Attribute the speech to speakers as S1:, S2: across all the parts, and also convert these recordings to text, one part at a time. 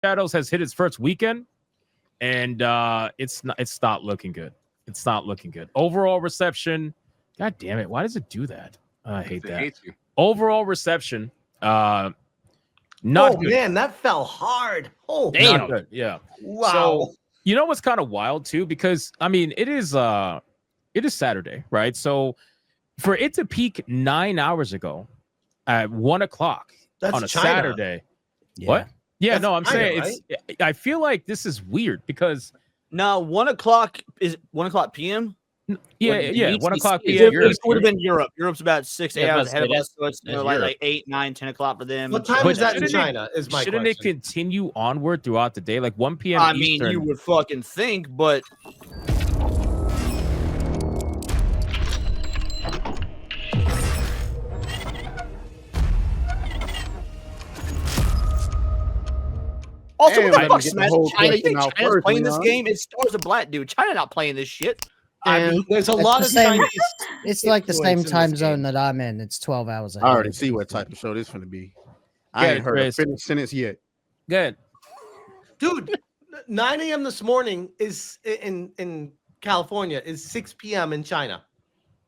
S1: Shadows has hit its first weekend, and it's not looking good. It's not looking good. Overall reception. God damn it! Why does it do that? I hate that. Overall reception. Not good.
S2: Man, that fell hard. Oh,
S1: damn. Not good. Yeah.
S2: Wow.
S1: So, you know what's kind of wild too, because I mean it is Saturday, right? So for it to peak 9 hours ago at 1:00 on a
S2: China.
S1: Saturday.
S3: Yeah.
S1: What? Yeah,
S2: That's
S1: no, I'm
S2: China,
S1: saying
S2: right?
S1: I feel like this is weird because
S4: No, 1:00 is 1:00 p.m.
S1: yeah, 1:00
S4: It
S1: p.m.
S4: would have been Europe. Europe's about 6
S5: Yeah,
S4: hours
S5: but
S4: ahead of
S5: that's-
S4: us, so it's
S5: that's
S4: like
S5: Europe.
S4: 8, 9, 10 o'clock for them.
S2: What time
S1: But
S2: is that in
S1: shouldn't it-
S2: China? Is my
S1: Shouldn't
S2: question.
S1: it continue onward throughout the day, like 1 p.m.
S4: I mean,
S1: Eastern?
S4: you would fucking think, but also, what the fuck, Smash China? You think China's playing this game? It stars a black dude. China not playing this shit.
S2: I mean, there's a lot
S3: the
S2: of
S3: same-
S2: Chinese.
S3: It's like the same
S2: influence in
S3: time
S2: this
S3: zone
S2: game.
S3: that I'm in. It's 12 hours ahead.
S6: I already see what type of show this finna be. I
S1: Yeah,
S6: ain't heard a
S1: Chris.
S6: finished sentence yet.
S1: Good.
S2: Dude, 9 a.m. this morning is in California is 6 p.m. in China.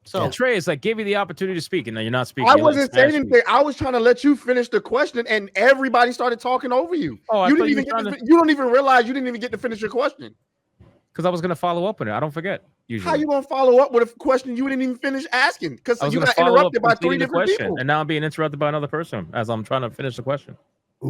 S2: So
S1: Trey, it's like gave you the opportunity to speak, and now you're not speaking.
S6: I
S1: You let
S6: wasn't
S1: Smash
S6: saying
S1: speak.
S6: anything. I was trying to let you finish the question, and everybody started talking over you.
S1: Oh, I
S6: you
S1: thought
S6: didn't
S1: you
S6: even
S1: were
S6: get
S1: trying
S6: to, you don't even realize you didn't even get to finish your question.
S1: Because I was gonna follow up on it. I don't forget. Usually.
S6: How you gonna follow up with a question you didn't even finish asking? Because
S1: I was
S6: you
S1: gonna
S6: got
S1: follow up
S6: interrupted by 3
S1: completing the
S6: different
S1: question,
S6: people.
S1: and now I'm being interrupted by another person as I'm trying to finish the question.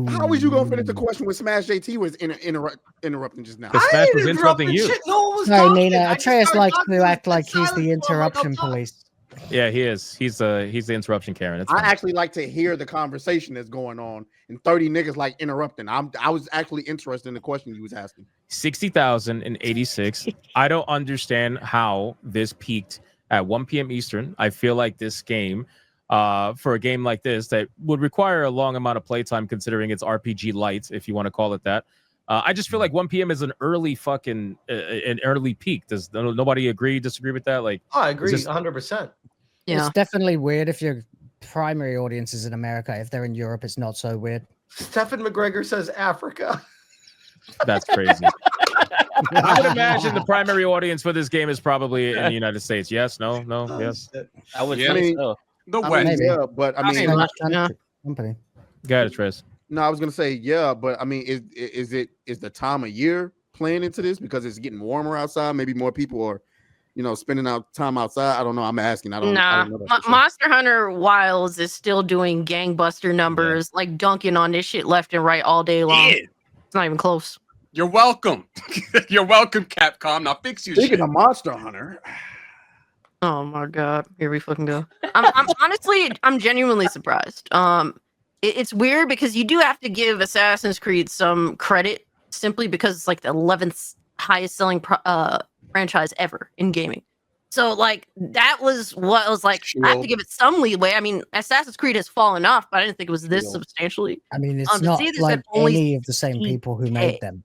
S6: How was you gonna finish the question when Smash JT was interrupting just now?
S1: Because Smash was interrupting you.
S2: Shit, no one was
S3: No,
S2: talking.
S3: Nina,
S2: I just
S3: Atreus
S2: started
S3: likes
S2: talking
S3: to act
S2: and
S3: like he's
S2: silence
S3: the
S2: for like,
S3: interruption
S2: I'm talking.
S3: police.
S1: Yeah, he is. He's the interruption Karen. It's
S6: I
S1: fine.
S6: actually like to hear the conversation that's going on, and 30 niggas like interrupting. I was actually interested in the question you was asking.
S1: 60,086. I don't understand how this peaked at 1 p.m. Eastern. I feel like this game, for a game like this, that would require a long amount of playtime, considering it's RPG light, if you want to call it that. I just feel like 1 p.m. is an early peak. Does nobody disagree with that? Like,
S2: Oh, I agree,
S1: this-
S2: 100%.
S7: Yeah.
S3: It's definitely weird if your primary audience is in America. If they're in Europe, it's not so weird.
S2: Stephen McGregor says Africa.
S1: that's crazy. I would imagine the primary audience for this game is probably in the United States. Yes, no, yes.
S5: I would
S6: Yeah.
S5: say so.
S8: The
S6: I
S8: West.
S6: mean,
S3: Maybe.
S6: yeah, but I mean,
S3: Same company.
S1: Got it, Tris.
S6: no, I was gonna say yeah, but I mean, is the time of year playing into this because it's getting warmer outside? Maybe more people are, spending out time outside. I don't know. I'm asking. I don't know that for sure.
S7: Monster Hunter Wilds is still doing gangbuster numbers, like dunking on this shit left and right all day long.
S8: Yeah.
S7: It's not even close.
S8: You're welcome. You're welcome, Capcom. Now fix your
S6: Speaking
S8: shit.
S6: of Monster Hunter,
S7: Oh my god, here we fucking go. I'm honestly, I'm genuinely surprised. It's weird because you do have to give Assassin's Creed some credit simply because it's like the 11th highest selling franchise ever in gaming. So like that was what I was like. I have to give it some leeway. I mean, Assassin's Creed has fallen off, but I didn't think it was this substantially.
S3: I mean, it's
S7: to
S3: not
S7: see this
S3: like
S7: at only
S3: any of the same people who made
S7: 60K.
S3: them.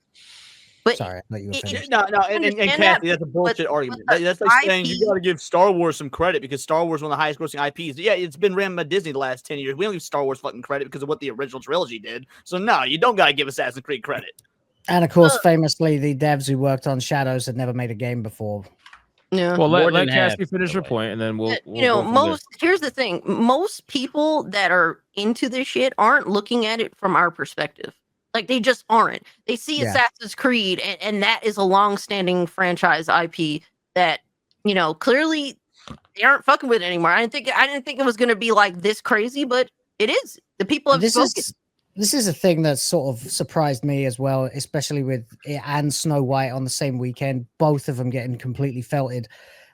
S7: But
S3: Sorry, I thought you were finished.
S4: No, and
S7: understand
S4: Kathy,
S7: that,
S4: that's a bullshit
S7: but
S4: argument.
S7: the
S4: That's like saying
S7: IP
S4: you got to give Star Wars some credit because Star Wars is one of the highest grossing IPs. Yeah, it's been ran by Disney the last 10 years. We don't give Star Wars fucking credit because of what the original trilogy did. So no, you don't got to give Assassin's Creed credit.
S3: And of course, famously, the devs who worked on Shadows had never made a game before.
S7: yeah.
S1: Well,
S5: More
S1: let
S5: than half,
S1: Cassie finish
S5: by
S1: her
S5: the way.
S1: point, and then we'll
S7: You know,
S1: go from there.
S7: here's the thing. Most people that are into this shit aren't looking at it from our perspective. Like they just aren't. They see
S3: Yeah.
S7: Assassin's Creed, and that is a long-standing franchise IP that, you know, clearly they aren't fucking with it anymore. I didn't think it was gonna be like this crazy, but it is. The people have spoken.
S3: This is a thing that sort of surprised me as well, especially with it and Snow White on the same weekend, both of them getting completely felted.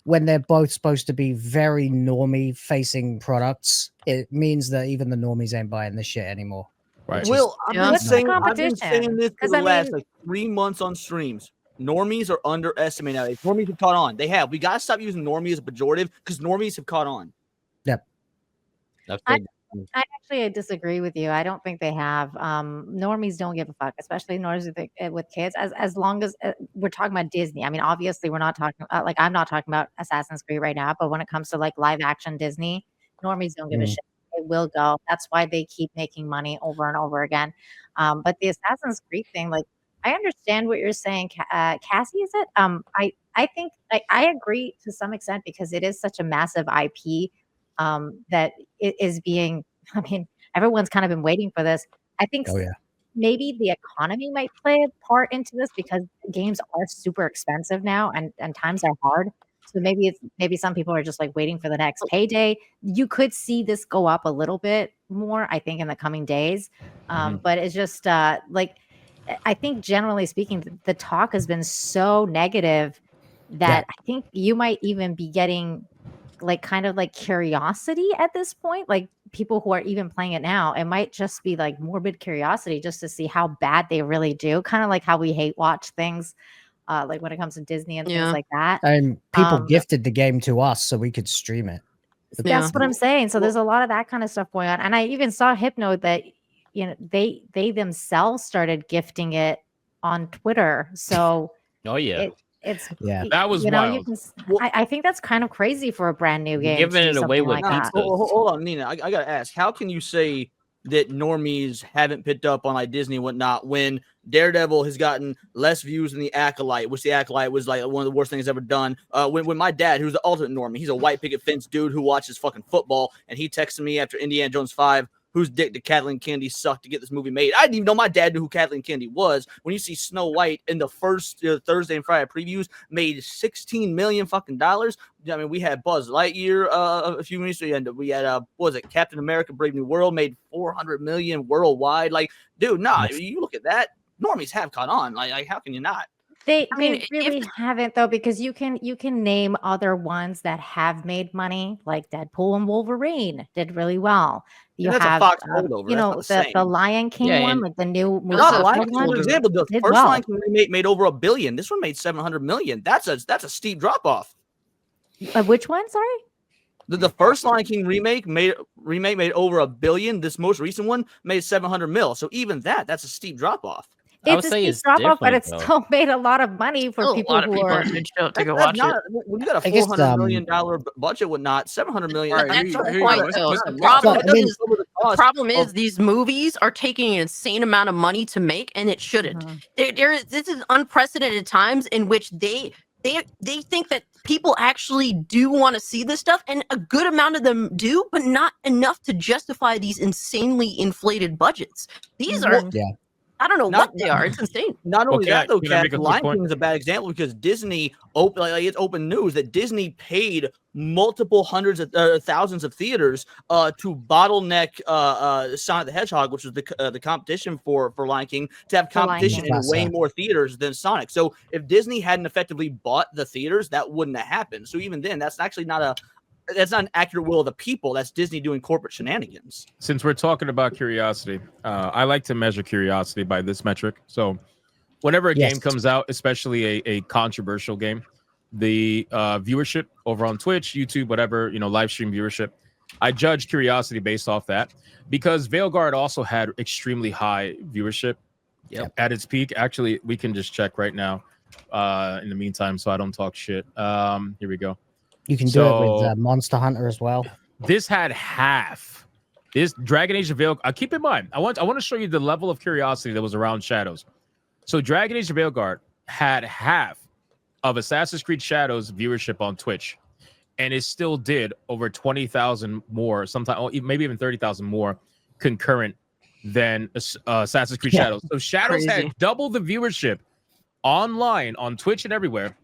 S3: When they're both supposed to be very normie facing products, it means that even the normies ain't buying this shit anymore.
S1: Right.
S4: Will, I've
S7: Yeah.
S4: been
S7: What's the
S4: saying
S9: competition?
S4: this for
S9: 'Cause
S4: the
S9: I
S4: last
S9: mean-
S4: like 3 months on streams. Normies are underestimated nowadays. Normies have caught on. They have. We gotta stop using normie as a pejorative because normies have caught on.
S5: That's
S9: I-
S5: good.
S9: I actually disagree with you. I don't think they have. Normies don't give a fuck, especially with kids. As long as we're talking about Disney. I mean, obviously, we're not talking I'm not talking about Assassin's Creed right now. But when it comes to like live action Disney, normies don't give a shit. it will go. That's why they keep making money over and over again. But the Assassin's Creed thing, like, I understand what you're saying, Cassie. Is it? I think I agree to some extent because it is such a massive IP that it is being. I mean, everyone's kind of been waiting for this. I think maybe the economy might play a part into this because games are super expensive now and times are hard. So maybe some people are just like waiting for the next payday. You could see this go up a little bit more, I think, in the coming days. But it's just like I think generally speaking, the talk has been so negative that I think you might even be getting like kind of like curiosity at this point, like people who are even playing it now. It might just be like morbid curiosity just to see how bad they really do, kind of like how we hate watch things, like when it comes to Disney and things like that.
S3: And people gifted the game to us so we could stream it.
S9: That's what I'm saying. So there's a lot of that kind of stuff going on. And I even saw Hypno that, you know, they themselves started gifting it on Twitter. So
S1: that was wild.
S9: I think that's kind of crazy for a brand new game.
S5: Giving it away with
S9: that.
S4: Hold on, Nina. I gotta ask, how can you say that normies haven't picked up on like Disney and whatnot when Daredevil has gotten less views than the Acolyte, which the Acolyte was like one of the worst things ever done. When my dad, who's the ultimate normie, he's a white picket fence dude who watches fucking football, and he texted me after Indiana Jones 5, whose dick did Kathleen Kennedy suck to get this movie made. I didn't even know my dad knew who Kathleen Kennedy was. When you see Snow White in the first Thursday and Friday previews, made $16 million fucking dollars. I mean, we had Buzz Lightyear a few minutes ago, and we had what was it, Captain America: Brave New World, made $400 million worldwide. Like, dude, you look at that. Normies have caught on. Like how can you not?
S9: They really haven't though, because you can name other ones that have made money, like Deadpool and Wolverine did really well. You have you know the Lion King one, like the new movie.
S4: For example, the first Lion King remake made over $1 billion. This one made $700 million. That's a steep drop off.
S9: Which one? Sorry.
S4: The first Lion King remake made over $1 billion. This most recent one made $700 million. So even that's a steep drop off.
S9: It's a steep drop off, but it still made a lot of money for people who are
S7: to go watch it.
S4: When you got a $400 million budget, whatnot, $700 million.
S7: The problem is these movies are taking an insane amount of money to make, and it shouldn't. This is unprecedented times in which they think that people actually do want to see this stuff, and a good amount of them do, but not enough to justify these insanely inflated budgets. These are I don't know what they are. It's insane.
S4: Not only that, though, Kat, Lion King is a bad example because Disney it's open news that Disney paid multiple hundreds of thousands of theaters to bottleneck Sonic the Hedgehog, which was the competition for Lion King, to have competition in way more theaters than Sonic. So if Disney hadn't effectively bought the theaters, that wouldn't have happened. So even then, that's actually not an accurate will of the people. That's Disney doing corporate shenanigans.
S1: Since we're talking about curiosity, I like to measure curiosity by this metric. So whenever a game comes out, especially a controversial game, the viewership over on Twitch, YouTube, whatever, live stream viewership, I judge curiosity based off that, because Veilguard also had extremely high viewership at its peak. Actually, we can just check right now in the meantime, so I don't talk shit. Here we go.
S3: You can do it with Monster Hunter as well.
S1: This had half. This Dragon Age of Veilguard. Keep in mind, I want to show you the level of curiosity that was around Shadows. So Dragon Age of Veilguard had half of Assassin's Creed Shadows viewership on Twitch, and it still did over 20,000 more, sometimes maybe even 30,000 more concurrent than Assassin's Creed Shadows. So Shadows had double the viewership online on Twitch and everywhere,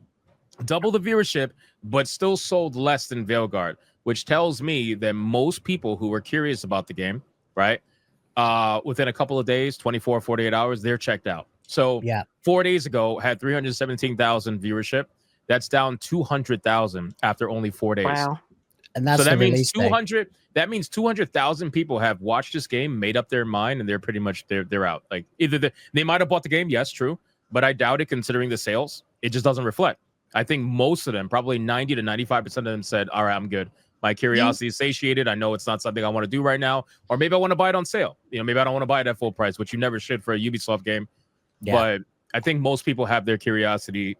S1: double the viewership, but still sold less than Veilguard, which tells me that most people who were curious about the game, right, within a couple of days, 24, 48 hours, they're checked out. So 4 days ago, had 317,000 viewership. That's down 200,000 after only 4 days.
S7: Wow.
S3: And that's
S1: so that means 200. That means 200,000 people have watched this game, made up their mind, and they're pretty much they're out. Like either they might have bought the game, yes, true, but I doubt it considering the sales. It just doesn't reflect. I think most of them, probably 90 to 95% of them said, all right, I'm good. My curiosity is satiated. I know it's not something I want to do right now. Or maybe I want to buy it on sale. Maybe I don't want to buy it at full price, which you never should for a Ubisoft game. Yeah. But I think most people have their curiosity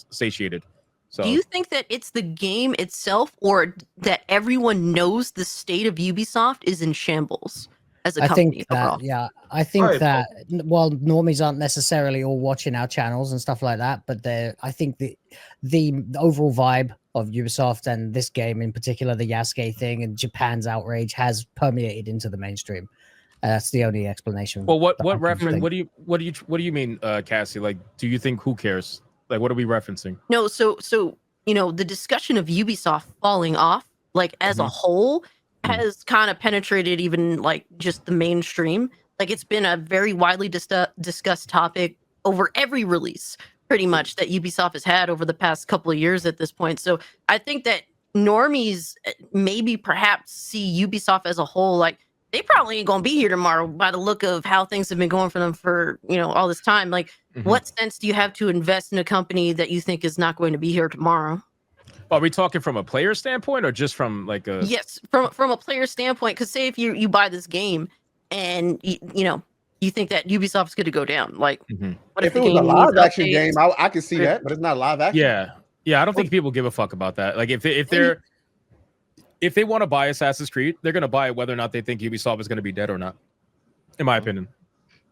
S1: satiated. So
S7: Do you think that it's the game itself, or that everyone knows the state of Ubisoft is in shambles as a
S3: I
S7: company
S3: think
S7: overall?
S3: that, yeah, I think
S2: Alright,
S3: that while normies aren't necessarily all watching our channels and stuff like that, but I think the overall vibe of Ubisoft and this game in particular, the Yasuke thing and Japan's outrage has permeated into the mainstream. That's the only explanation.
S1: well, what
S3: that I can
S1: reference?
S3: think.
S1: What do you mean, Cassie? Like, do you think who cares? Like, what are we referencing?
S7: No, so the discussion of Ubisoft falling off, like as a whole, has kind of penetrated even like just the mainstream. Like it's been a very widely discussed topic over every release, pretty much, that Ubisoft has had over the past couple of years at this point. So I think that normies maybe perhaps see Ubisoft as a whole like they probably ain't gonna be here tomorrow by the look of how things have been going for them for all this time. Like, what sense do you have to invest in a company that you think is not going to be here tomorrow?
S1: Are we talking from a player standpoint or just from like a?
S7: Yes, from a player standpoint. Because say if you buy this game and you think that Ubisoft is going to go down, like what
S6: If
S7: the
S6: it was a
S7: game
S6: live
S7: needs
S6: action
S7: updates?
S6: game, I could see that, but it's not live action.
S1: Yeah. I don't think people give a fuck about that. Like if they want to buy Assassin's Creed, they're gonna buy it whether or not they think Ubisoft is gonna be dead or not. In my opinion.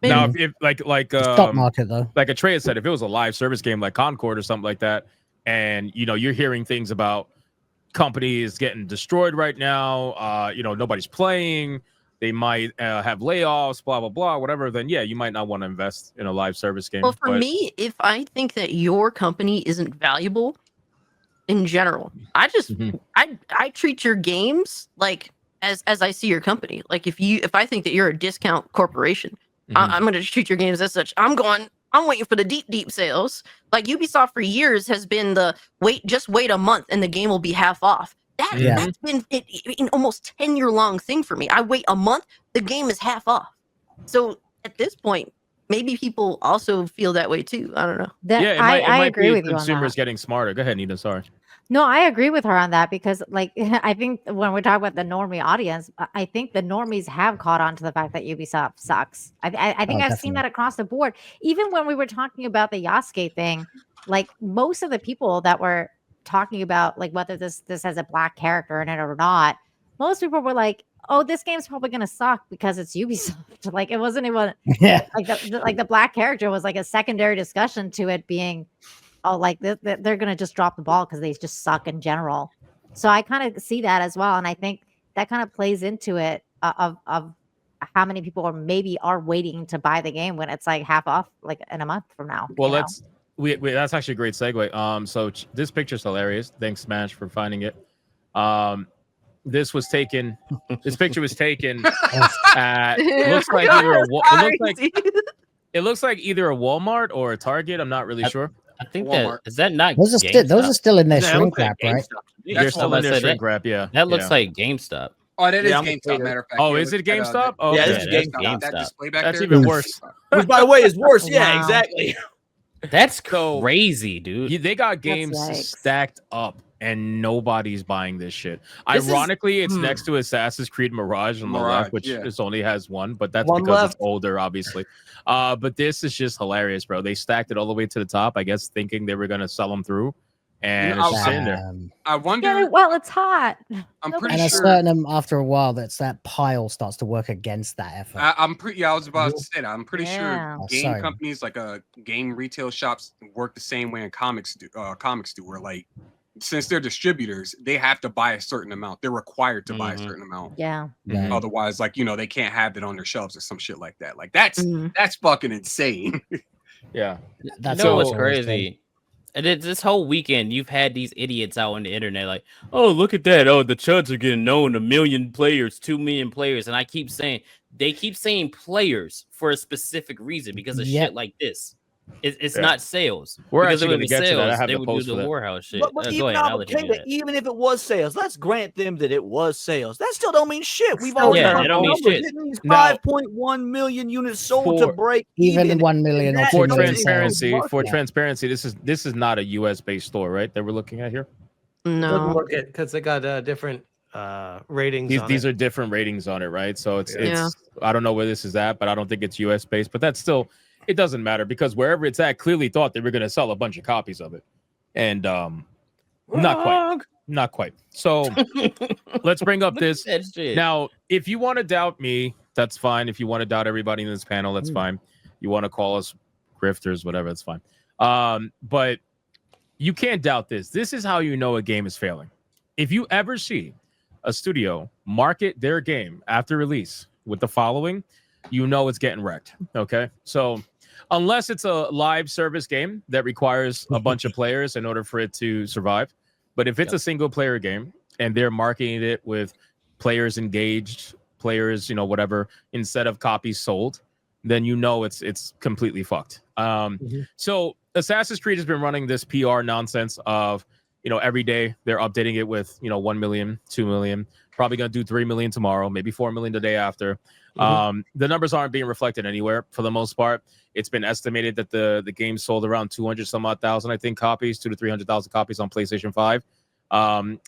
S7: Maybe.
S1: Now, if like
S3: Stock market though.
S1: like Atreus said, if it was a live service game like Concord or something like that, and you're hearing things about companies getting destroyed right now, nobody's playing, they might have layoffs, blah blah blah, whatever, then yeah, you might not want to invest in a live service game.
S7: Well, for me, if I think that your company isn't valuable in general, I just I treat your games like as I see your company. Like if I think that you're a discount corporation, I'm going to treat your games as such. I'm waiting for the deep sales. Like Ubisoft for years has been the wait a month and the game will be half off. That's been an almost 10-year-long thing for me. I wait a month, the game is half off. So at this point, maybe people also feel that way too. I don't know.
S9: I agree with you on
S1: consumers
S9: that.
S1: getting smarter. Go ahead, Nina. Sorry.
S9: No, I agree with her on that because, like, I think when we talk about the normie audience, I think the normies have caught on to the fact that Ubisoft sucks. I think I've seen that across the board. Even when we were talking about the Yasuke thing, like most of the people that were talking about like whether this has a black character in it or not, most people were like, "Oh, this game's probably gonna suck because it's Ubisoft." Like it wasn't even like the black character was like a secondary discussion to it being. Oh, like they're going to just drop the ball because they just suck in general. So I kind of see that as well. And I think that kind of plays into it of how many people are waiting to buy the game when it's like half off like in a month from now.
S1: Well, that's actually a great segue. So this picture's hilarious. Thanks, Smash, for finding it. This picture was taken at it looks like either a Walmart or a Target. I'm not really sure.
S5: I think
S8: Walmart.
S5: is that not
S3: Those are still in their shrink wrap, right?
S1: They're still in their shrink wrap, yeah.
S5: That looks like GameStop.
S8: Oh, that is
S4: I'm
S8: GameStop. Matter of fact.
S1: Oh, is it GameStop? Oh,
S4: Yeah,
S1: okay.
S4: this is
S8: GameStop.
S5: GameStop.
S8: That display back
S1: That's
S8: there.
S1: even worse.
S4: Which, by the way, is worse. Yeah,
S9: Wow.
S4: exactly.
S5: That's
S1: So-
S5: crazy, dude.
S1: They got games
S9: yikes.
S1: stacked up and nobody's buying this shit.
S4: This is-
S1: Ironically, it's next to Assassin's Creed Mirage on the
S8: Mirage,
S1: left, which
S8: yeah.
S1: just only has one, but that's
S2: One
S1: because
S2: left.
S1: it's older, obviously. But this is just hilarious, bro. They stacked it all the way to the top, I guess, thinking they were gonna sell them through, and
S8: You know,
S1: it's just sitting there.
S8: I wonder.
S9: Yeah, well, it's hot.
S8: I'm
S9: Nobody-
S8: pretty
S3: And a
S8: sure.
S3: certain after a while, that pile starts to work against that effort.
S8: I'm pretty. Yeah, I was about to say that. I'm pretty
S9: Yeah.
S8: sure
S3: Oh,
S8: game
S3: sorry.
S8: companies like game retail shops work the same way in comics do. Where like since they're distributors, they have to buy a certain amount. They're required to buy a certain amount.
S9: Yeah.
S3: Yeah.
S8: Otherwise, like they can't have it on their shelves or some shit like that. Like that's
S7: Mhm.
S8: that's fucking insane.
S1: Yeah.
S3: That's
S5: You know what's
S3: always been.
S5: crazy? And this whole weekend, you've had these idiots out on the internet like, oh, look at that. Oh, the Chuds are getting known 1 million players, 2 million players. And they keep saying players for a specific reason because of
S3: Yep.
S5: shit like this. It's
S1: Yeah.
S5: not sales.
S1: We're
S5: Because
S1: actually
S5: if it
S1: gonna
S5: was
S1: get to that. I
S5: sales,
S1: have
S5: they
S1: the
S5: would do
S1: post
S5: the
S1: for that.
S5: Warhouse shit.
S4: But
S5: Go
S4: even,
S5: ahead, I'll let you do that.
S4: even if it was sales, let's grant them that it was sales. That still don't mean shit. We've
S9: Still
S4: already
S5: Yeah,
S4: heard
S5: that don't mean
S4: numbers.
S5: shit.
S4: It means
S1: Now-
S4: 5.1 million units sold to
S1: For-
S4: break
S3: Even 1 million or
S4: That
S3: 2
S1: For
S3: million
S1: transparency,
S3: sales.
S1: this is not a US based store, right? That we're looking at here.
S7: No.
S2: Look at because they got different ratings.
S1: These are different ratings on it, right? So it's
S7: Yeah.
S1: I don't know where this is at, but I don't think it's US based. But that's still, it doesn't matter because wherever it's at, clearly thought they were going to sell a bunch of copies of it, and Not quite. So let's bring up this. Now, if you want to doubt me, that's fine. If you want to doubt everybody in this panel, that's fine. You want to call us grifters, whatever, that's fine. But you can't doubt this. This is how you know a game is failing. If you ever see a studio market their game after release with the following, you know it's getting wrecked. Okay, so unless it's a live service game that requires a bunch of players in order for it to survive, but if it's a single player game and they're marketing it with players engaged, players, whatever, instead of copies sold, then you know it's completely fucked. So Assassin's Creed has been running this PR nonsense of, every day they're updating it with, 1 million, 2 million, probably going to do 3 million tomorrow, maybe 4 million the day after. The numbers aren't being reflected anywhere for the most part. It's been estimated that the game sold around 200 some odd thousand, I think, copies, 200 to 300,000 copies on PlayStation 5,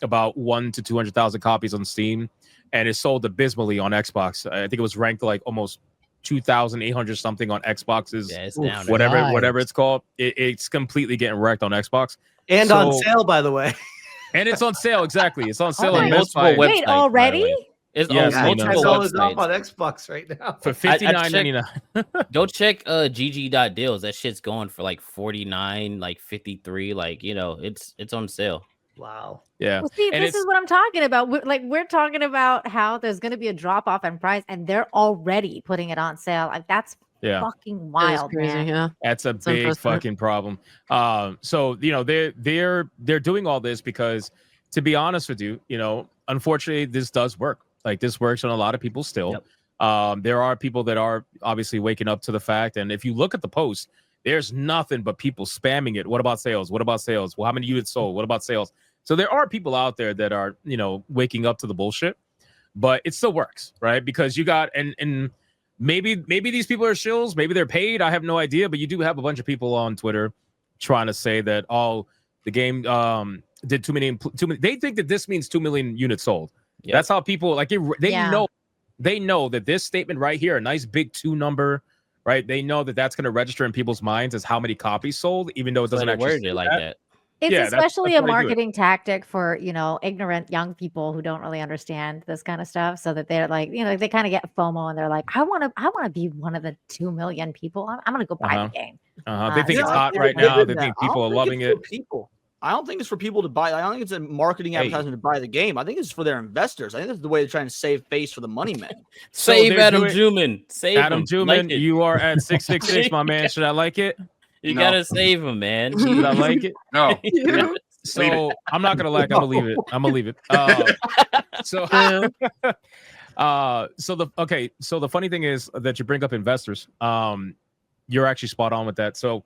S1: about 100 to 200,000 copies on Steam, and it sold abysmally on Xbox. I think it was ranked like almost 2,800 something on Xbox's, whatever it's called. It's completely getting wrecked on Xbox.
S2: And on sale, by the way.
S1: And it's on sale, exactly. It's on sale
S9: Oh
S1: on
S9: my
S1: Best Buy.
S9: Wait, already?
S5: It's
S1: Yes,
S5: on multiple
S2: $10 off
S5: websites.
S2: on Xbox right now.
S1: For $59.99.
S5: Go check GG.deals. That shit's going for like 49, like 53, like it's on sale.
S2: Wow.
S1: Yeah.
S9: Well, see,
S1: And
S9: this is what I'm talking about. We're talking about how there's going to be a drop off in price, and they're already putting it on sale. Like that's fucking wild,
S7: crazy,
S9: man.
S7: yeah.
S1: That's a big
S7: unprecedented.
S1: fucking problem. So they're doing all this because, to be honest with you, unfortunately, this does work. Like this works on a lot of people still. There are people that are obviously waking up to the fact, and if you look at the post, there's nothing but people spamming it. What about sales? What about sales? Well, how many units sold? What about sales? So there are people out there that are, waking up to the bullshit, but it still works, right? Because you got and maybe these people are shills, maybe they're paid. I have no idea, but you do have a bunch of people on Twitter trying to say that the game did 2 million. They think that this means 2 million units sold. Yep. That's how people they know that this statement right here, a nice big 2 number, right? They know that that's going to register in people's minds as how many copies sold, even though it doesn't actually
S5: word it like that.
S9: It's especially
S1: that's
S9: a
S1: why they do it.
S9: marketing tactic for, ignorant young people who don't really understand this kind of stuff. So that they're like, they kind of get FOMO and they're like, I want to be one of the 2 million people. I'm going to go buy the game.
S1: They think it's hot right now. They think people are loving it.
S4: I don't think it's for people to buy. I don't think it's a marketing advertisement to buy the game. I think it's for their investors. I think that's the way they're trying to save face for the money man.
S5: Save Adam Juman. Save
S1: Adam
S5: him.
S1: Juman,
S5: Like it.
S1: you are at 666, my man. Should I like it?
S5: You gotta save him, man.
S1: Should I like it?
S8: No.
S1: So I'm not gonna like. I'm gonna leave it. I'm gonna leave it. So the funny thing is that you bring up investors. You're actually spot on with that. So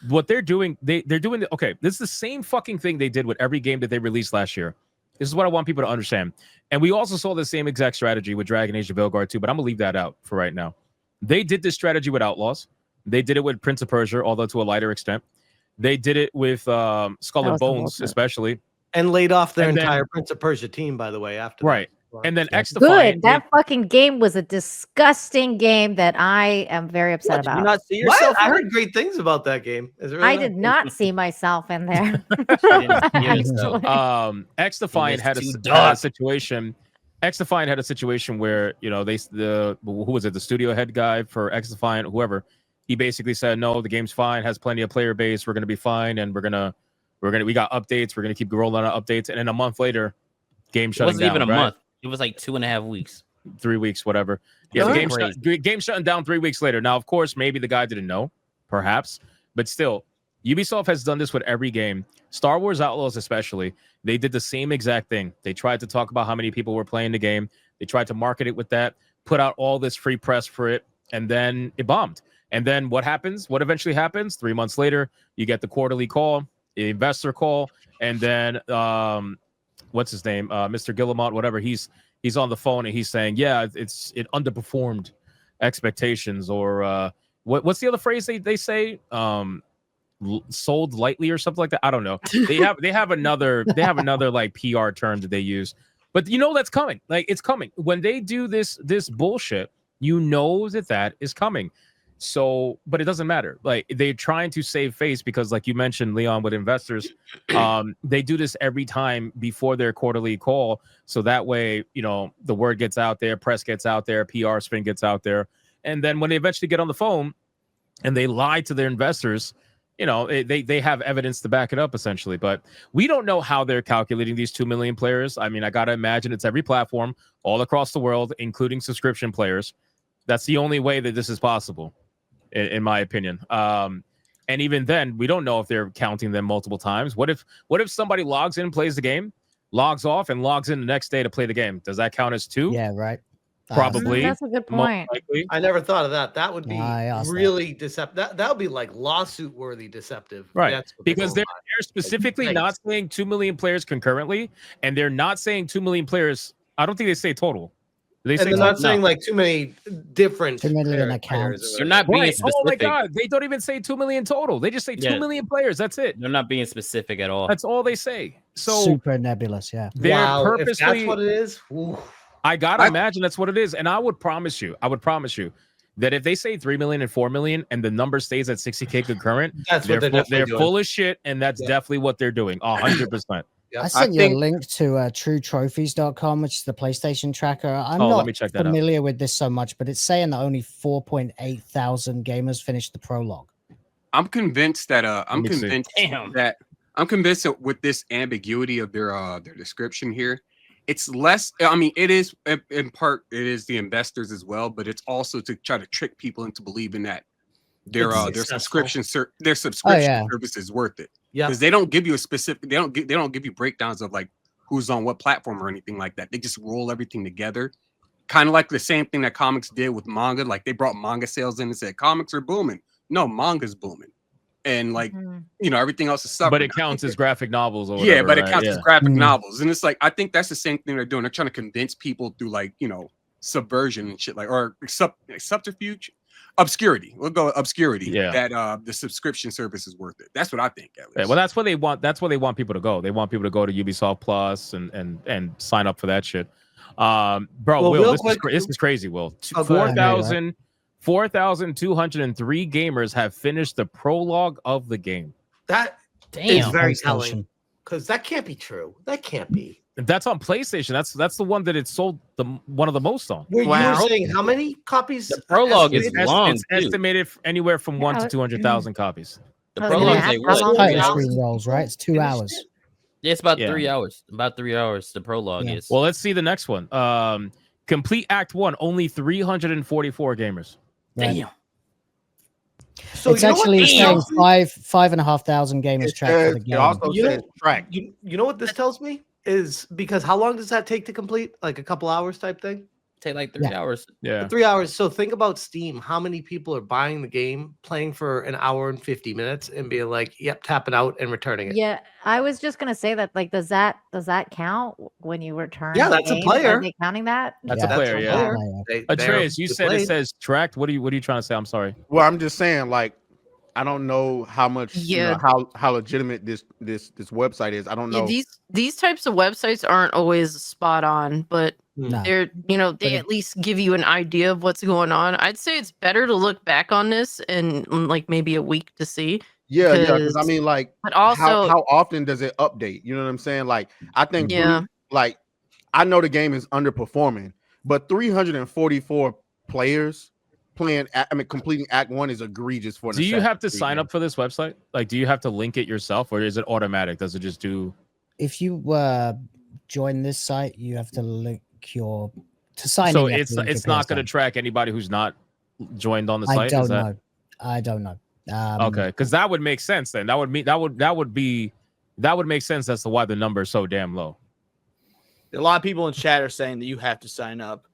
S1: what they're doing, they're doing. Okay, this is the same fucking thing they did with every game that they released last year. This is what I want people to understand. And we also saw the same exact strategy with Dragon Age of Veilguard 2, but I'm gonna leave that out for right now. They did this strategy with Outlaws. They did it with Prince of Persia, although to a lighter extent. They did it with Skull and Bones, especially.
S2: And laid off their
S1: And then-
S2: entire Prince of Persia team, by the way, after
S1: Right.
S2: that.
S1: And then X
S9: Good.
S1: Defiant.
S9: That fucking game was a disgusting game that I am very upset
S4: Did you
S9: about.
S4: not see
S2: What?
S4: yourself?
S2: I heard great things about that game. Is it really
S9: I
S2: that?
S9: did not see myself in there.
S1: X Defiant had
S5: too
S1: a
S5: dark.
S1: situation. X Defiant had a situation where who was it? The studio head guy for X Defiant, whoever. He basically said, "No, the game's fine. Has plenty of player base. We're gonna be fine, and we got updates. We're gonna keep rolling out updates." And then a month later, game
S5: It
S1: shutting
S5: wasn't
S1: down.
S5: even a
S1: right?
S5: month. It was like 2.5 weeks.
S1: 3 weeks, whatever. Yeah, the game shutting down 3 weeks later. Now, of course, maybe the guy didn't know, perhaps, but still, Ubisoft has done this with every game. Star Wars Outlaws, especially, they did the same exact thing. They tried to talk about how many people were playing the game. They tried to market it with that, put out all this free press for it, and then it bombed. And then what happens? What eventually happens? 3 months later, you get the quarterly call, the investor call, and then what's his name? Mr. Guillemot, whatever. He's on the phone and he's saying, "Yeah, it underperformed expectations," or what's the other phrase they say? Sold lightly or something like that. I don't know. They have another like PR term that they use, but that's coming. Like it's coming when they do this bullshit. That is coming. So, but it doesn't matter. Like they're trying to save face because, like you mentioned, Leon, with investors, they do this every time before their quarterly call. So that way, the word gets out there, press gets out there, PR spin gets out there. And then when they eventually get on the phone and they lie to their investors, they have evidence to back it up essentially. But we don't know how they're calculating these 2 million players. I mean, I got to imagine it's every platform all across the world, including subscription players. That's the only way that this is possible, in my opinion. And even then, we don't know if they're counting them multiple times. What if somebody logs in, plays the game, logs off, and logs in the next day to play the game? Does that count as 2?
S3: Yeah, right.
S1: Probably.
S9: That's a good
S1: most
S9: point.
S1: likely.
S2: I never thought of that. That would be
S3: I asked
S2: really deceptive. That would be like lawsuit worthy deceptive.
S1: Right.
S2: That's what
S1: Because
S2: they're
S1: they're specifically
S2: Thanks.
S1: not saying 2 million players concurrently, and they're not saying 2 million players. I don't think they say total. They
S2: and
S1: say
S2: they're not
S1: total.
S2: saying like too many different
S3: 2 million
S2: players or
S3: accounts.
S5: They're not being
S1: Right.
S5: specific.
S1: Oh my god, they don't even say 2 million total. They just say 2
S5: Yeah.
S1: million players. That's it.
S5: They're not being specific at all.
S1: That's all they say. So
S3: Super nebulous. Yeah.
S1: they're
S2: Wow, if
S1: purposely.
S2: that's what it is. Ooh.
S1: I gotta imagine that's what it is. And I would promise you that if they say 3 million and 4 million and the number stays at 60K concurrent,
S2: That's what they're
S1: they're
S2: doing.
S1: full of shit, and that's definitely what they're doing. 100%.
S2: Yep.
S3: I sent you
S6: think-
S3: a link to truetrophies.com, which is the PlayStation tracker. I'm
S1: Oh, let
S3: not
S1: me check that out.
S3: familiar with this so much, but it's saying that only 4.8 thousand gamers finished the prologue.
S8: I'm convinced that
S1: me see.
S5: Damn.
S8: I'm convinced that with this ambiguity of their description here, it's less. I mean, it is in part it is the investors as well, but it's also to try to trick people into believing that their
S2: It's
S8: subscription
S2: successful.
S3: yeah.
S8: service is worth it.
S2: Yeah.
S8: Because they don't give you a specific. They don't give you breakdowns of like who's on what platform or anything like that. They just roll everything together. Kind of like the same thing that comics did with manga. Like they brought manga sales in and said comics are booming. No, manga's booming. And like, everything else is suffering.
S1: But it counts as graphic novels or
S8: yeah,
S1: whatever,
S8: but it
S1: right?
S8: counts
S1: Yeah.
S8: as graphic
S3: Mm.
S8: novels. And it's like, I think that's the same thing they're doing. They're trying to convince people through like, subversion and shit like, or subterfuge, obscurity. We'll go with obscurity.
S1: Yeah.
S8: That the subscription service is worth it. That's what I think. At least.
S1: Yeah, well, that's what they want. That's where they want people to go. They want people to go to Ubisoft Plus and sign up for that shit. Bro,
S2: Well,
S1: Will,
S2: real
S1: this
S2: quick-
S1: is crazy. Will,
S2: Oh, go ahead.
S1: 4,203 gamers have finished the prologue of the game.
S2: That
S5: Damn.
S2: is very
S3: PlayStation.
S2: telling because that can't be true. That can't be.
S1: That's on PlayStation. That's the one that it sold one of the most on.
S2: You
S7: Wow.
S2: were saying how many copies?
S5: The prologue is
S2: estimated?
S5: long.
S1: It's
S5: too.
S1: estimated anywhere from 1 to
S9: Yeah,
S1: 200,000 copies.
S5: The
S9: Oh,
S5: prologue's
S9: yeah.
S5: like
S9: How long
S5: what?
S9: is
S5: 3
S9: it?
S3: Title
S5: hours?
S3: screen rolls, right? It's 2 hours.
S5: Yeah, it's about
S1: Yeah.
S5: 3 hours. About 3 hours. The prologue
S3: Yeah.
S5: is.
S1: Well, let's see the next one. Complete Act 1, only 344 gamers.
S3: Right.
S5: Damn.
S2: So
S3: It's
S2: you know what
S3: actually
S2: this
S3: saying
S2: tells me?
S3: 5,500 gamers tracked for the
S6: It
S3: game.
S6: also
S2: You know-
S6: says track.
S2: You know what this tells me is because how long does that take to complete? Like a couple hours type thing?
S5: Take like 3
S3: Yeah.
S5: hours.
S1: Yeah.
S2: 3 hours. So think about Steam. How many people are buying the game, playing for an hour and 50 minutes, and being like, "Yep, tapping out and returning it."
S9: Yeah, I was just gonna say that. Like, does that count when you return?
S2: Yeah,
S9: the
S2: that's a
S9: game?
S2: player.
S9: Are they counting that?
S1: That's
S3: Yeah.
S1: a player, yeah.
S2: player. They-
S1: Atreus, you
S2: they
S1: said it
S2: played.
S1: says tracked. What are you trying to say? I'm sorry.
S6: Well, I'm just saying, like, I don't know how much,
S7: Yeah.
S6: how legitimate this website is. I don't know.
S7: Yeah, these types of websites aren't always spot on, but
S3: No.
S7: they're they at least give you an idea of what's going on. I'd say it's better to look back on this in like maybe a week to see.
S6: Yeah, because I
S7: because-
S6: mean, like,
S7: But also,
S6: how often does it update? You know what I'm saying? Like, I think,
S7: Yeah.
S6: like, I know the game is underperforming, but 344 players playing, completing Act 1 is egregious for. an
S1: Do you have to
S6: Assassin's Creed
S1: sign
S6: game.
S1: up for this website? Like, do you have to link it yourself, or is it automatic? Does it just do?
S3: If you join this site, you have to link your to sign
S1: So
S3: in. you have to link
S1: it's
S3: your
S1: not going to
S3: PS10.
S1: track anybody who's not joined on the
S3: I
S1: site.
S3: don't
S1: Is that
S3: know. I don't know.
S1: okay? Because that would make sense. Then that would make sense as to why the number is so damn low.
S4: A lot of people in chat are saying that you have to sign up.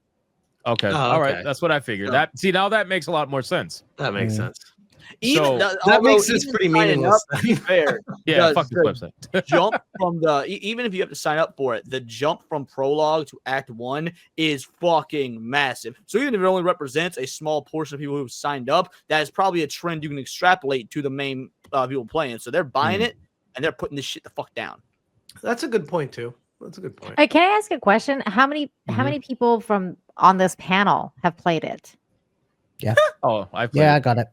S1: Okay,
S2: Oh,
S1: all right,
S2: okay.
S1: that's what I figured.
S2: Yeah.
S1: Now that makes a lot more sense.
S2: That makes
S3: Mm.
S2: sense.
S1: So-
S2: That makes this pretty meaningless.
S4: To be fair,
S1: Yeah,
S4: Does
S1: fuck this
S4: the
S1: website.
S4: jump from even if you have to sign up for it, the jump from prologue to Act 1 is fucking massive. So even if it only represents a small portion of people who've signed up, that is probably a trend you can extrapolate to the main people playing. So they're buying it and they're putting this shit the fuck down.
S2: That's a good point too. That's a good point.
S9: Hey, can I ask a question? How many
S1: Mhm.
S9: people from on this panel have played it?
S1: Oh, I played.
S3: Yeah, I
S1: it.
S3: got it.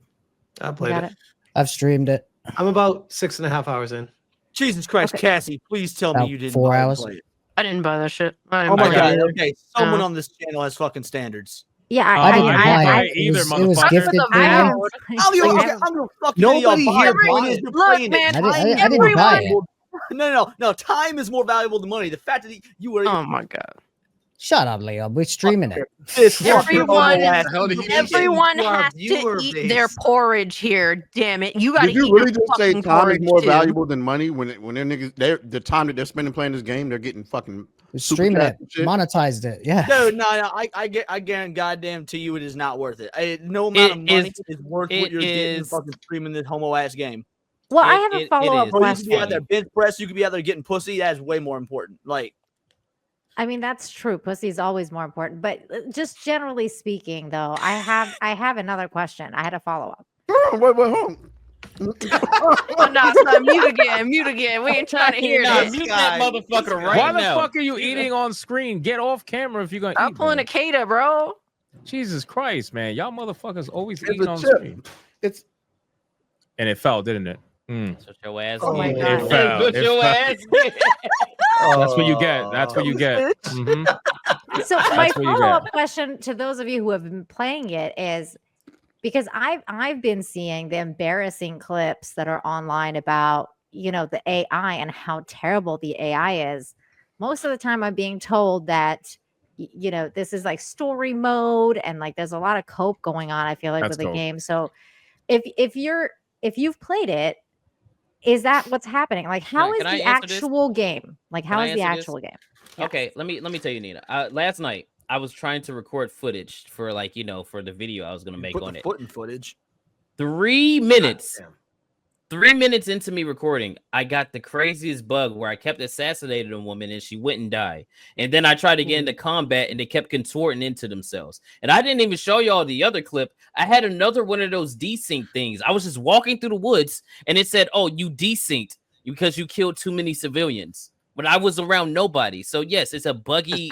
S2: I
S9: You
S2: played
S9: got
S2: it.
S9: it.
S3: I've streamed it.
S2: I'm about 6.5 hours in.
S4: Jesus Christ,
S9: Okay.
S4: Cassie, please tell me
S3: About
S4: you didn't
S3: 4
S4: buy it and
S3: hours.
S4: play it.
S7: I didn't buy that shit. I
S4: Oh
S7: didn't
S4: my
S7: buy
S4: god.
S7: it.
S4: Okay, someone
S7: No.
S4: on this channel has fucking standards.
S9: Yeah,
S1: I
S3: didn't
S1: didn't
S3: buy
S1: buy
S3: it.
S1: it either,
S3: It was
S1: motherfucker.
S3: gifted
S7: the
S3: to
S9: I
S3: me.
S9: haven't
S4: I'm
S9: played-
S4: gonna,
S9: I
S4: okay,
S9: haven't-
S4: I'm gonna fucking
S2: Nobody
S4: y'all
S2: here
S4: buy it.
S2: bought
S4: Point is
S2: it.
S4: you're
S7: Look,
S4: playing
S7: man,
S4: it.
S3: I
S4: Time
S3: didn't
S4: is more
S3: buy it.
S4: valuable. No. Time is more valuable than money. The fact that you were
S7: Oh my god.
S3: Shut up, Leon. We're streaming it.
S4: this
S7: Everyone-
S2: To
S7: Everyone
S2: our
S7: has to
S2: viewer
S7: eat their
S2: base.
S7: porridge here. Damn it! You got to
S6: Did
S7: eat
S6: you really
S7: your
S6: just say
S7: fucking
S6: time is
S7: porridge
S6: more
S7: too.
S6: valuable than money when their niggas the time that they're spending playing this game, they're getting fucking
S3: We're
S6: super
S3: streaming
S6: chat
S3: it.
S6: and shit?
S3: Monetized it. Yeah.
S4: Dude, no, I guarantee goddamn to you it is not worth it. No amount of
S5: It
S4: money
S5: is-
S4: is worth
S5: it
S4: what you're getting
S5: is-
S4: fucking streaming this homo ass game.
S9: Well, I
S5: It-
S9: have
S5: it-
S9: a
S5: it
S9: follow up
S5: is.
S4: Or you could be out
S9: question.
S4: there bench press, you could be out there getting pussy. That's way more important. Like,
S9: I mean, that's true. Pussy's always more important. But just generally speaking, though, I have another question. I had a follow up.
S6: Wait, hold on.
S7: Oh, no, son, mute again. Mute again. We ain't trying to hear
S5: Nah,
S7: this.
S5: mute
S2: guy-
S5: that motherfucker right
S1: Why the
S5: now.
S1: fuck are you eating on screen? Get off camera if you're gonna
S7: I'm
S1: eat.
S7: pulling
S1: man.
S7: a Kata, bro.
S1: Jesus Christ, man! Y'all motherfuckers always
S6: It's
S1: eating
S6: a
S1: on
S6: chip.
S1: screen.
S6: It's
S1: And it fell, didn't it? Mm.
S5: That's what your ass
S2: Oh my
S5: did.
S2: God.
S1: It fell.
S5: That's what
S1: It
S5: your
S1: fell.
S5: ass did.
S1: That's what you get. That's what you get. Mhm.
S9: So my
S1: That's what you
S9: follow up
S1: get.
S9: question to those of you who have been playing it is because I've been seeing the embarrassing clips that are online about the AI and how terrible the AI is. Most of the time, I'm being told that this is like story mode and like there's a lot of cope going on. I feel like
S1: That's
S9: with the
S1: cope.
S9: game. So if you've played it, is that what's happening? Like, how is
S5: can I
S9: the
S5: answer this?
S9: actual game? Like, how
S5: I
S9: is the
S5: answer this?
S9: actual game? Yeah.
S5: Okay, let me tell you, Nina. Last night I was trying to record footage for for the video I was gonna make
S4: put
S5: on
S4: the
S5: it.
S4: foot in footage.
S5: 3 minutes.
S2: Goddamn.
S5: 3 minutes into me recording, I got the craziest bug where I kept assassinating a woman and she wouldn't die. And then I tried to get into combat and they kept contorting into themselves. And I didn't even show y'all the other clip. I had another one of those desync things. I was just walking through the woods and it said, "Oh, you desynced because you killed too many civilians." But I was around nobody. So yes, it's a buggy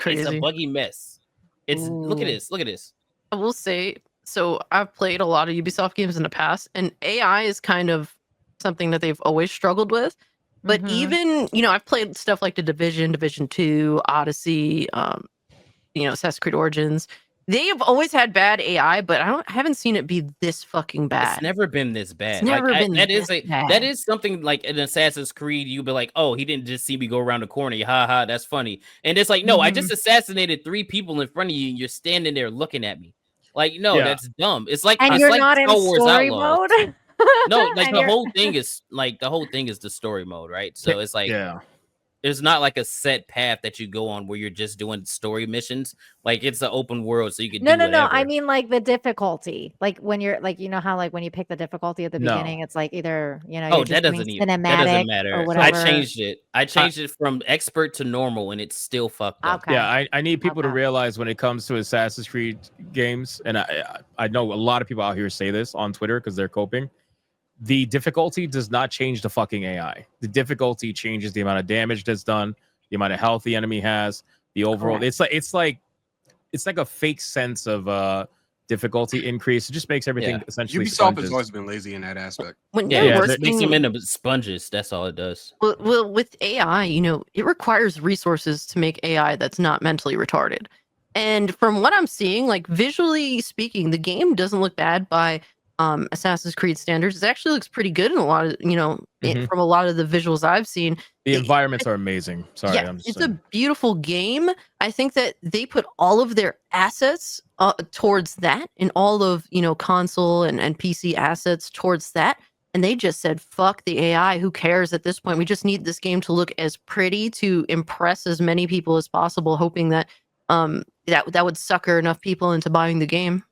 S5: mess. Look at this. Look at this.
S7: I will say, so I've played a lot of Ubisoft games in the past, and AI is kind of something that they've always struggled with. But
S9: Mhm.
S7: even, I've played stuff like the Division 2, Odyssey, Assassin's Creed Origins. They have always had bad AI, but I haven't seen it be this fucking bad.
S5: It's never been this bad.
S7: never been
S5: that
S7: this
S5: that
S7: bad.
S5: is something like in Assassin's Creed. You'd be like, "Oh, he didn't just see me go around the corner. Ha ha, that's funny." And it's like, no, I just assassinated 3 people in front of you, and you're standing there looking at me. Like, no,
S1: Yeah.
S5: that's dumb. It's like
S9: And
S5: it's
S9: you're
S5: like
S9: not in
S5: Star Wars
S9: story
S5: Outlaws.
S9: mode.
S5: No, like
S9: And
S5: the
S9: you're-
S5: whole thing is the story mode, right? So it's like
S1: Yeah.
S5: there's not like a set path that you go on where you're just doing story missions. Like it's an open world, so you can
S9: No.
S5: do whatever.
S9: I mean, like the difficulty. Like when you're like, how like when you pick the difficulty at the
S1: No.
S9: beginning, it's like either
S5: Oh,
S9: you're
S5: that
S9: just doing
S5: doesn't
S9: cinematic
S5: matter.
S9: or
S5: I
S9: whatever.
S5: changed it. I changed it from expert to normal, and it's still fucked up.
S9: Okay.
S1: Yeah, I need people to
S9: Okay.
S1: realize when it comes to Assassin's Creed games, and I know a lot of people out here say this on Twitter because they're coping. The difficulty does not change the fucking AI. The difficulty changes the amount of damage that's done, the amount of health the enemy has, the overall.
S9: Correct.
S1: It's like a fake sense of difficulty increase. It just makes everything
S5: Yeah.
S1: essentially
S8: Ubisoft
S1: sponges.
S8: has always been lazy in that aspect.
S7: When
S5: Yeah,
S7: you're
S1: yeah,
S5: it
S7: working,
S5: just makes them into sponges. That's all it does.
S7: well, with AI, it requires resources to make AI that's not mentally retarded. And from what I'm seeing, like visually speaking, the game doesn't look bad by Assassin's Creed standards. It actually looks pretty good in a lot of,
S1: Mhm.
S7: from a lot of the visuals I've seen.
S1: The
S7: It-
S1: environments are amazing. Sorry,
S7: yeah,
S1: I'm just
S7: it's
S1: saying.
S7: a beautiful game. I think that they put all of their assets towards that, and all of console and PC assets towards that. And they just said, "Fuck the AI. Who cares at this point? We just need this game to look as pretty to impress as many people as possible, hoping that that would sucker enough people into buying the game."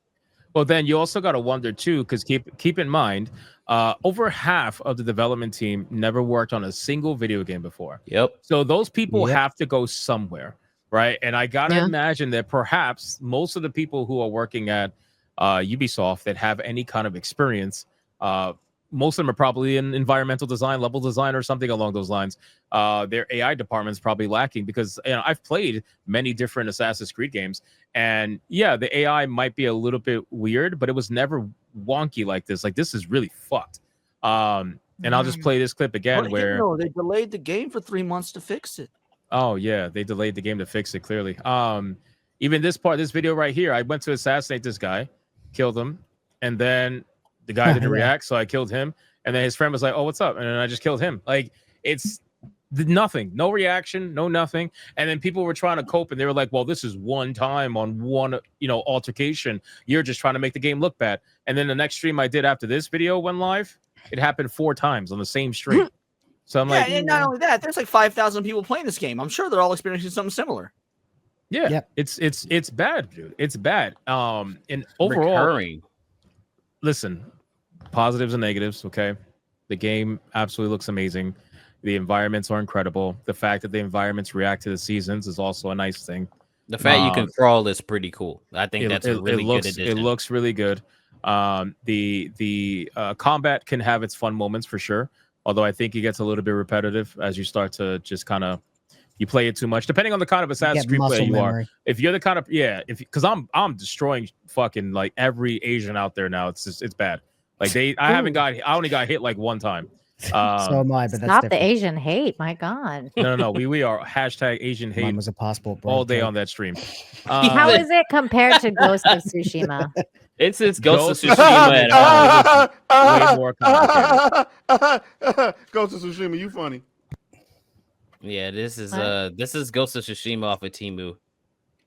S1: Well, then you also got to wonder too, because keep in mind, over half of the development team never worked on a single video game before.
S5: Yep.
S1: So those people
S3: Yep.
S1: have to go somewhere, right? And I gotta
S7: Yeah.
S1: imagine that perhaps most of the people who are working at Ubisoft that have any kind of experience, most of them are probably in environmental design, level design, or something along those lines. Their AI department's probably lacking because I've played many different Assassin's Creed games, and yeah, the AI might be a little bit weird, but it was never wonky like this. Like, this is really fucked. And I'll just play this clip again where
S4: they delayed the game for 3 months to fix it.
S1: Oh yeah, they delayed the game to fix it clearly. Even this video right here, I went to assassinate this guy, killed him, and then the guy didn't react, so I killed him. And then his friend was like, "Oh, what's up?" And then I just killed him. Like, it's nothing, no reaction, no nothing. And then people were trying to cope, and they were like, "Well, this is one time on one, altercation. You're just trying to make the game look bad." And then the next stream I did after this video went live, it happened 4 times on the same stream. So I'm like,
S4: and not only that, there's like 5,000 people playing this game. I'm sure they're all experiencing something similar.
S1: Yeah,
S3: Yep.
S1: It's bad, dude. It's bad. And overall, listen, positives and negatives. Okay, the game absolutely looks amazing. The environments are incredible. The fact that the environments react to the seasons is also a nice thing.
S5: The fact you can crawl is pretty cool. I think that's a really
S1: good
S5: addition.
S1: It looks really good. The combat can have its fun moments for sure. Although I think it gets a little bit repetitive as you start to just kind of you play it too much, depending on the kind of Assassin's Creed player you are. If you're the kind of because I'm destroying fucking like every Asian out there now. It's bad. Like I only got hit like one time.
S3: So am I, but that's
S9: Stop
S3: different.
S9: the Asian hate. My God.
S1: No. We are hashtag Asian hate.
S3: Mine was a passport, bro.
S1: All day on that stream.
S9: How is it compared to Ghost of Tsushima?
S5: It's Ghost of Tsushima at home.
S1: Way more complicated.
S6: Ghost of Tsushima, you funny.
S5: Yeah, this is Ghost of Tsushima off of Temu.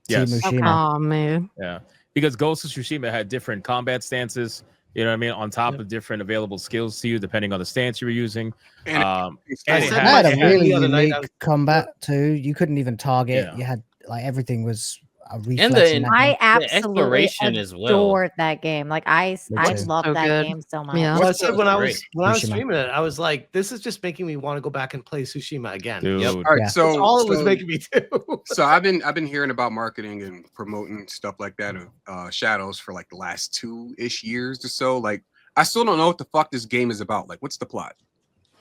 S1: Yes.
S3: Tsushima.
S7: Oh man.
S1: Yeah, because Ghost of Tsushima had different combat stances. You know what I mean? On top of different available skills to you, depending on the stance you were using.
S6: And
S1: it
S3: had a really
S2: the other night,
S3: unique combat too. You couldn't even target.
S1: Yeah.
S3: You had like everything was a reflex.
S5: And the-
S3: in that
S9: I
S3: game.
S9: absolutely
S5: exploration as well.
S9: adored that game. Like I
S3: too.
S9: love
S7: So
S9: that
S7: good.
S9: game so much.
S7: Yeah.
S2: Well, I said when I
S5: Great.
S2: was
S3: Tsushima.
S2: streaming it, I was like, this is just making me want to go back and play Tsushima again.
S1: Dude.
S8: All right,
S3: Yeah.
S8: so
S2: That's all it was
S8: so-
S2: making me do.
S8: So I've been hearing about marketing and promoting stuff like that of Shadows for like the last 2-ish years or so. Like, I still don't know what the fuck this game is about. Like, what's the plot?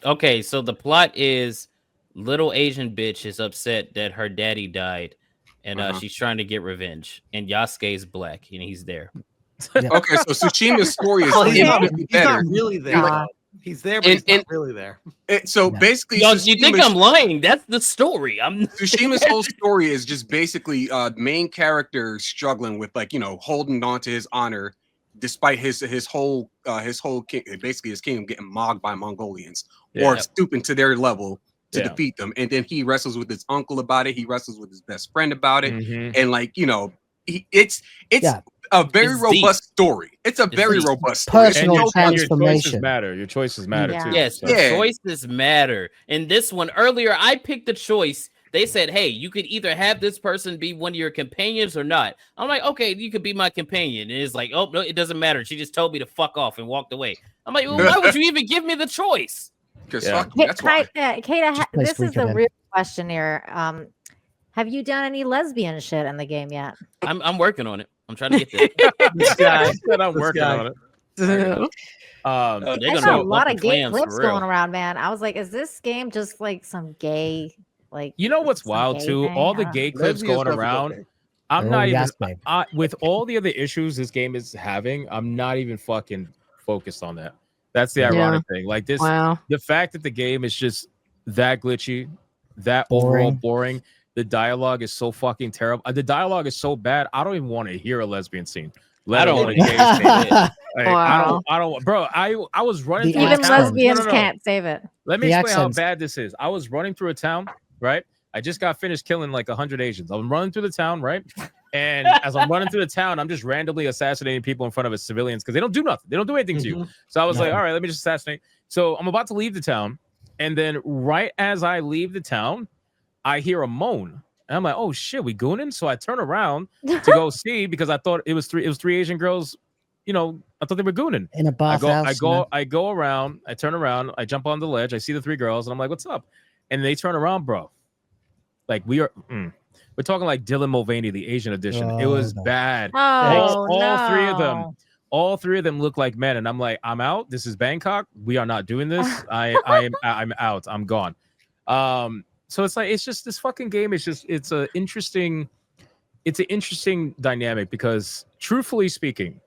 S5: Okay, so the plot is little Asian bitch is upset that her daddy died, and she's trying to get revenge. And Yasuke is black, and he's there.
S8: Okay, so Tsushima's story is
S2: Well, he's not
S8: infinitely better.
S2: really there.
S9: Yeah.
S2: though. He's there, but he's
S8: And-
S2: not really there.
S8: So
S3: Yeah.
S8: basically,
S5: Yo, you think
S8: Tsushima's-
S5: I'm lying? That's the story.
S8: Tsushima's whole story is just basically main character struggling with holding on to his honor despite his whole basically his kingdom getting mogged by Mongolians or stooping to their level to defeat them. And then he wrestles with his uncle about it. He wrestles with his best friend about it.
S1: Mhm.
S8: And it's
S3: Yeah.
S8: a very
S5: It's
S8: robust story. It's a very
S5: deep.
S8: robust story. It's
S3: Personal
S8: no
S1: your
S3: transformation.
S1: choices matter. Your choices matter
S9: Yeah.
S1: too.
S5: Yes,
S1: So-
S8: Yeah.
S5: choices matter. And this one earlier, I picked the choice. They said, "Hey, you could either have this person be one of your companions or not." I'm like, "Okay, you could be my companion." And it's like, "Oh no, it doesn't matter." She just told me to fuck off and walked away. I'm like, well, "Why would you even give me the choice?"
S8: Because
S1: Yeah.
S8: fuck you, that's why.
S9: Kata,
S3: Just play
S9: this is the
S3: Suikoden.
S9: real question here. Have you done any lesbian shit in the game yet?
S5: I'm working on it. I'm trying to get there.
S2: This guy.
S1: Said I'm
S2: This
S1: working
S2: guy.
S1: on it.
S5: Oh,
S1: Um,
S5: they're
S9: I
S5: gonna
S9: saw a
S5: open
S9: lot
S5: up
S9: of gay
S5: clans
S9: clips
S5: for real.
S9: going around, man. I was like, is this game just like some gay, like?
S1: you know what's
S9: some
S1: wild
S9: gay
S1: too?
S9: thing?
S1: All the
S9: I don't
S1: gay
S9: know.
S1: clips
S6: Lesbian
S1: going
S6: stuff is
S1: around.
S6: okay.
S1: I'm
S3: They're
S1: not
S3: all
S1: even
S3: yes, babe.
S1: with all the other issues this game is having. I'm not even fucking focused on that. That's the
S7: Yeah.
S1: ironic thing. Like this,
S7: Wow.
S1: the fact that the game is just that glitchy, that overall boring. The dialogue is so fucking terrible. The dialogue is so bad. I don't even want to hear a lesbian scene. Let
S5: I don't
S1: alone a
S5: wanna
S1: gay
S5: hear
S1: scene.
S5: it.
S1: Like,
S7: Wow.
S1: I don't, bro. I was running
S3: The
S1: through a
S9: Even
S3: accent.
S1: town.
S9: lesbians
S1: No.
S9: can't save it.
S1: Let me
S3: The
S1: explain how
S3: accents.
S1: bad this is. I was running through a town, right? I just got finished killing like 100 Asians. I'm running through the town, right? And as I'm running through the town, I'm just randomly assassinating people in front of civilians because they don't do nothing. They don't do anything to you. So I was like, all right, let me just assassinate. So I'm about to leave the town. And then right as I leave the town, I hear a moan. And I'm like, oh shit, we gooning? So I turn around to go see because I thought it was three Asian girls. I thought they were gooning.
S3: in a bathhouse.
S1: I go around, I turn around, I jump on the ledge, I see the 3 girls, and I'm like, what's up? And they turn around, bro. Like we're talking like Dylan Mulvaney, the Asian edition. It
S3: Oh,
S1: was
S3: no.
S1: bad.
S9: Oh,
S1: All 3 of them.
S9: no.
S1: All three of them look like men, and I'm like, I'm out. This is Bangkok. We are not doing this. I'm out. I'm gone. So it's like, it's just this fucking game. It's an interesting dynamic because, truthfully speaking,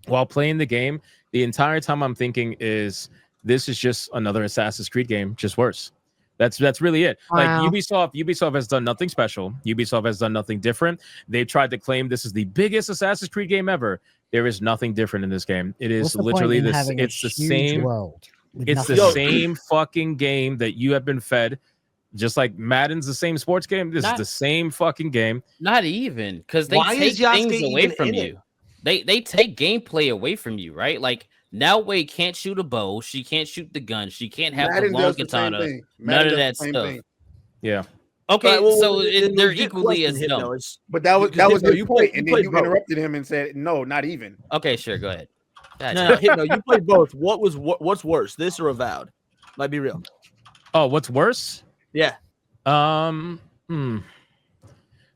S1: while playing the game, the entire time I'm thinking is, this is just another Assassin's Creed game, just worse. That's really it.
S7: Wow.
S1: Like Ubisoft has done nothing special. Ubisoft has done nothing different. They've tried to claim this is the biggest Assassin's Creed game ever. There is nothing different in this game. It is literally this. It's the same
S3: world.
S1: It's the same fucking game that you have been fed. Just like Madden's the same sports game. This is the same fucking game.
S5: Not even, because they take things away from you. They take gameplay away from you, right? Like, now Wei can't shoot a bow. She can't shoot the gun. She can't have
S6: Madden
S5: the long
S6: does the same
S5: katana.
S6: thing.
S5: None of
S6: Madden
S5: that
S6: does the same
S5: stuff.
S6: thing.
S1: Yeah.
S5: Okay,
S4: Right, well,
S5: so they're
S4: legit
S5: equally as
S4: question,
S5: dumb.
S4: Hypno, is-
S6: But that was
S4: because Hypno,
S6: his point, and then
S4: played
S6: you
S4: both.
S6: interrupted him and said, "No, not even."
S5: Okay, sure, go ahead.
S4: No, Hypno, you played both. What's worse, this or Avowed? Like, be real.
S1: Oh, what's worse?
S4: Yeah.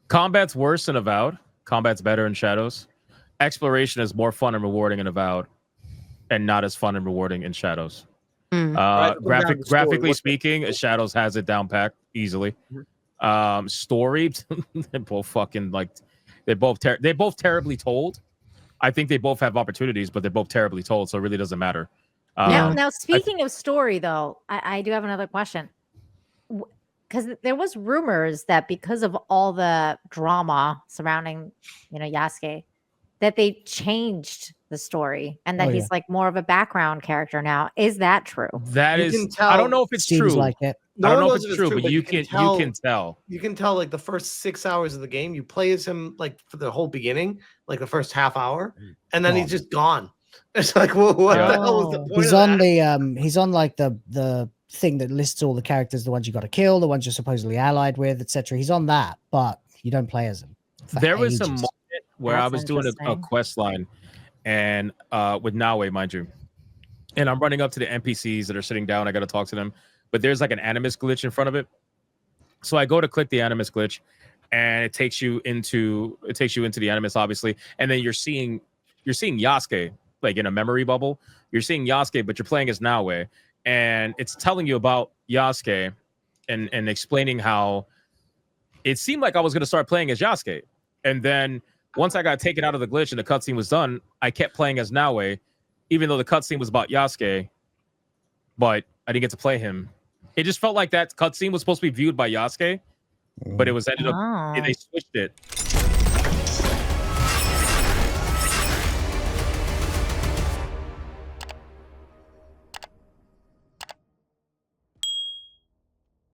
S1: Combat's worse in Avowed. Combat's better in Shadows. Exploration is more fun and rewarding in Avowed, and not as fun and rewarding in Shadows.
S4: Right,
S1: Graphically speaking, Shadows has it down packed easily. Story, they're both fucking like, they're both terribly told. I think they both have opportunities, but they're both terribly told, so it really doesn't matter.
S9: Now, speaking of story, though, I do have another question. Because there was rumors that because of all the drama surrounding, Yasuke, that they changed the story and that he's like more of a background character now. Is that true?
S1: That is, I don't know if it's true.
S3: Like it.
S1: I don't know if it's true, but you can tell.
S2: You can tell, like, the first 6 hours of the game, you play as him like for the whole beginning, like the first half hour, and then he's just gone. It's like, well, what the hell was the point?
S3: He's on the he's on like the thing that lists all the characters, the ones you got to kill, the ones you're supposedly allied with, etc. He's on that, but you don't play as him.
S1: There was a moment where I was doing a quest line, and with Nawe, mind you, and I'm running up to the NPCs that are sitting down. I got to talk to them, but there's like an animus glitch in front of it. So I go to click the animus glitch, and it takes you into the animus, obviously, and then you're seeing Yasuke like in a memory bubble. You're seeing Yasuke, but you're playing as Nawe, and it's telling you about Yasuke and explaining how it seemed like I was going to start playing as Yasuke, and then once I got taken out of the glitch and the cutscene was done, I kept playing as Nawe, even though the cutscene was about Yasuke, but I didn't get to play him. It just felt like that cutscene was supposed to be viewed by Yasuke, but it was ended up they switched it